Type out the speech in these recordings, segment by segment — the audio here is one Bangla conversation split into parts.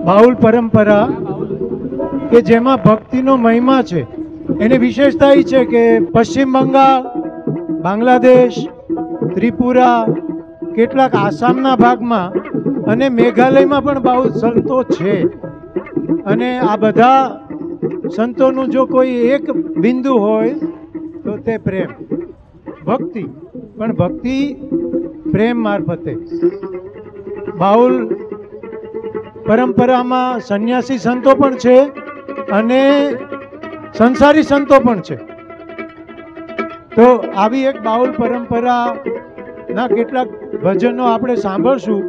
બાઉલ પરંપરા કે જેમાં ભક્તિનો મહિમા છે, એની વિશેષતા એ છે કે પશ્ચિમ બંગાળ, બાંગ્લાદેશ, ત્રિપુરા, કેટલાક આસામના ભાગમાં અને મેઘાલયમાં પણ બાઉલ સંતો છે. અને આ બધા સંતોનું જો કોઈ એક બિંદુ હોય તો તે પ્રેમ, ભક્તિ, પણ ભક્તિ પ્રેમ મારફતે. બાઉલ પરંપરામાં સંન્યાસી સંતો પણ છે અને સંસારી સંતો પણ છે. તો આવી એક બાઉલ પરંપરાના કેટલાક ભજનો આપણે સાંભળશું.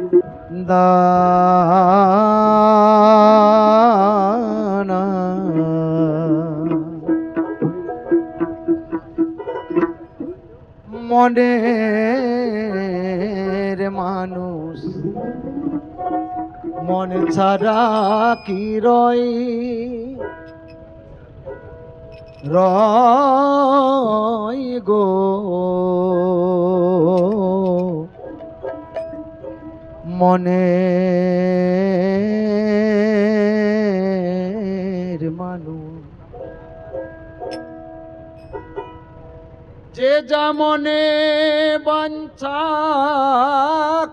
মনের মানুষ মন ছাড়া কি রয় রয় গো মনের মানুষ যে যা মনে বাঞ্ছা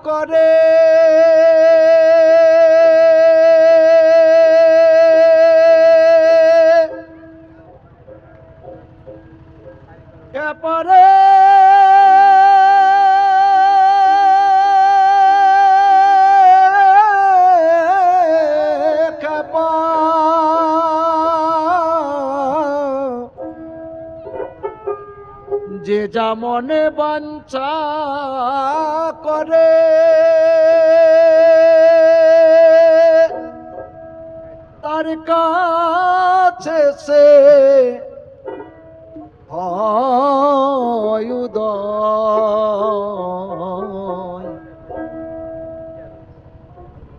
করে পারে যে যা মনে বাঞ্ছা করে তার কাছে সে হয় উদয়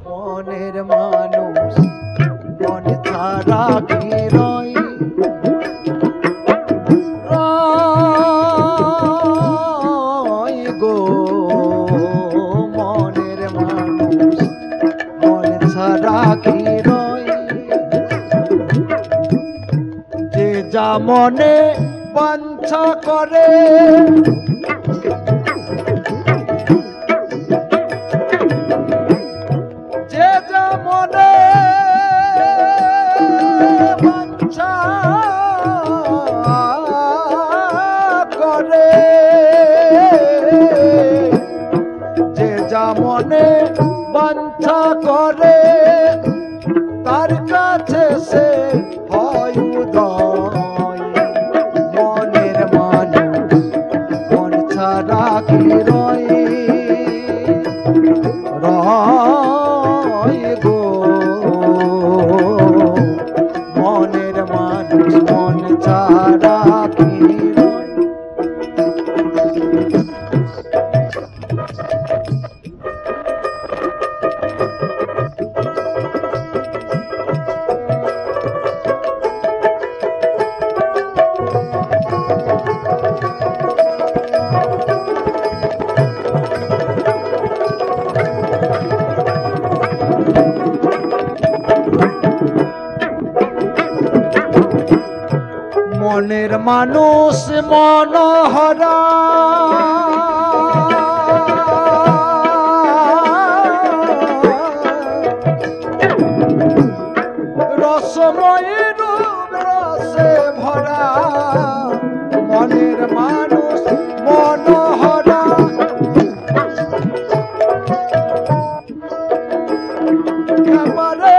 মনের মানুষ মন ছাড়া কি রয় গো মনের মানুষ মন ছাড়া কি রয় যে যা মনে বাঞ্ছা করে যে যা মনে বাঞ্ছা করে যে যা মনে বাঞ্ছা করে তার কাছে সে হয় উদয় মনের মানুষ মন ছাড়া কি রয় রয় গো মনের মানুষ মন ছাড়া কি রয় মনের মানুষ মনোহরা রসময় রূপ রসে ভরা মনের মানুষ মনোহরা এবারে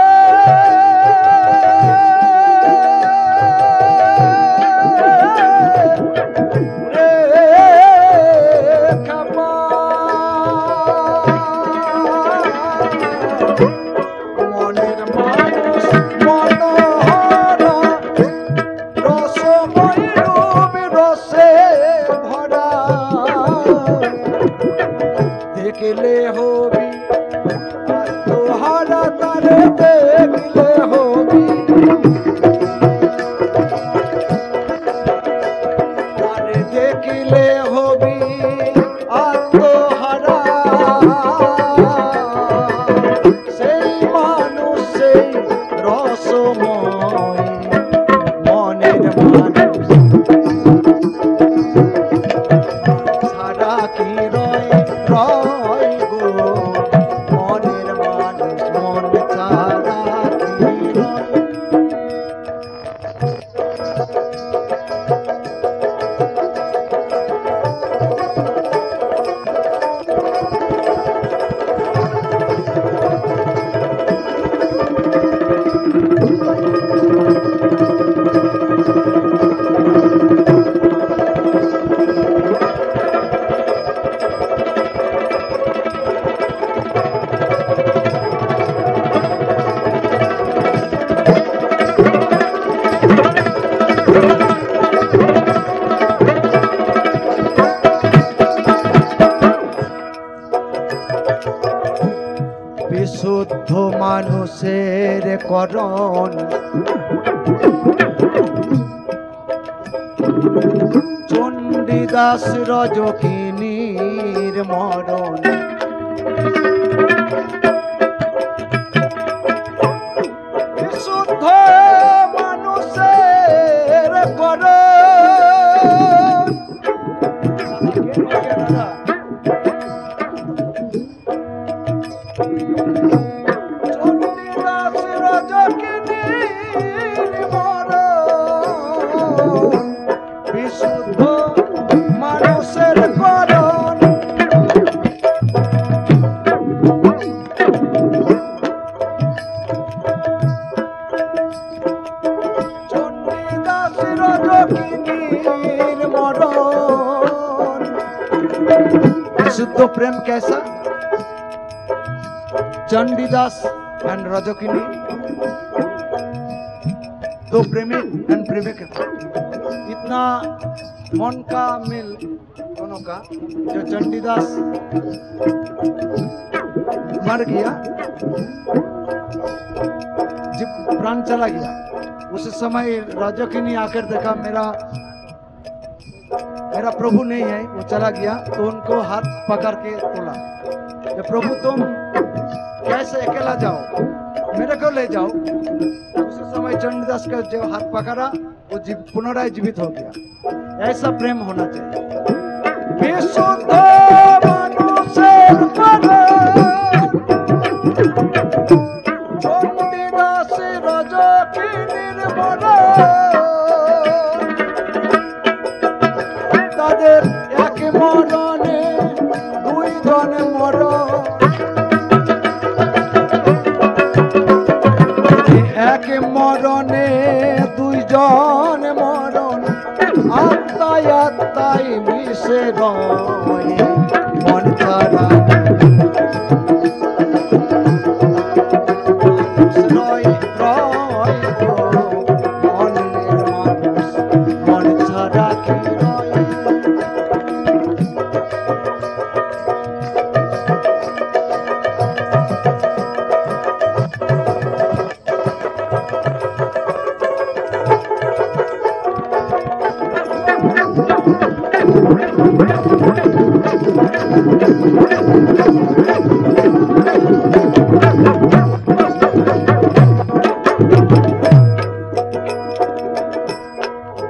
দেখলে হবি তোহারা তারে দেখলে হবি তারে দেখলে হবি আত্মহারা সেই মানুষে বিশুদ্ধ মানুষের করণ চণ্ডীদাস রজকিনীর মরণ বিশুদ্ধ মানুষের করণ চণ্ডীদাস রজকিনীর মরণ বিশুদ্ধ মানুষের করণ চণ্ডীদাস রজকিনীর মরণ বিশুদ্ধ প্রেম कैसा चंडीदास एंड रजकिनी दो प्रेमिक एंड प्रेमिक इतना मन का मिल दोनों का जो चंडीदास मर गया जब प्राण चला गया उस समय रजकिनी आकर देखा मेरा प्रभु नहीं है वो चला गया तो उनको हाथ पकड़ के तोला प्रभु तुम कैसे अकेला जाओ मेरे को ले जाओ उस समय चंडीदास का जो हाथ पकड़ा वो पुनराय जीवित हो गया ऐसा प्रेम होना चाहिए विशुद्ध मनुष्यर चंडीदास रजकिनीर मरণ তাদের এক মরণে দুই জন মরণ এক মরণে দুইজন মরণ আত্মায় আত্মায় মিশে রয় মন ছাড়া রয় রয় গো মনের মানুষ মন ছাড়া কি রয়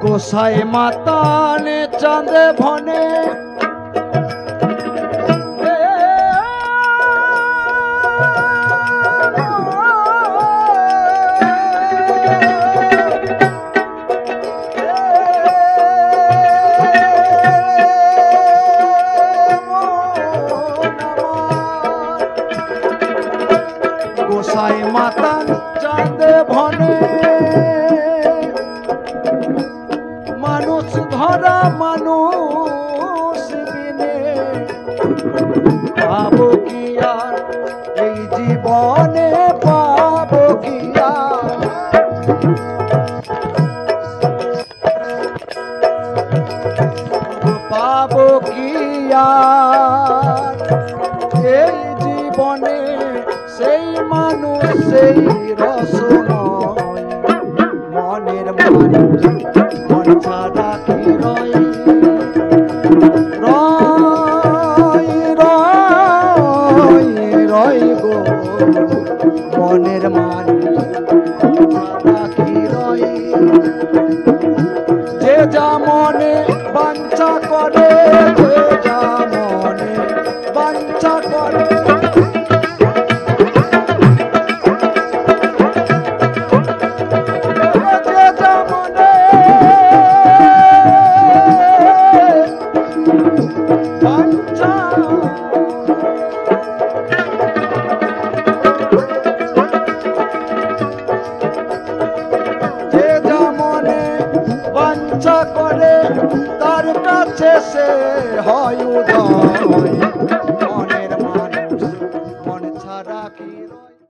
গোসাই মাতানে চাঁদে ভনে গোসাই মাতান চাঁদে ভনে মানুষ ধরা মানুষ বিনে পাবো কি আর এই জীবনে পাবো কি আর পাবো কি আর এই জীবনে সেই মানুষ সেই রসময় মনের মানুষ মন ছাড়া কি রয় রয় রয় রয় গো মনের মানুষ ছাড়া কি রয় যে যা মনে বাঞ্ছা করে যে যা মনে বাঞ্ছা করে করে তার কাছে সে হয় উদয়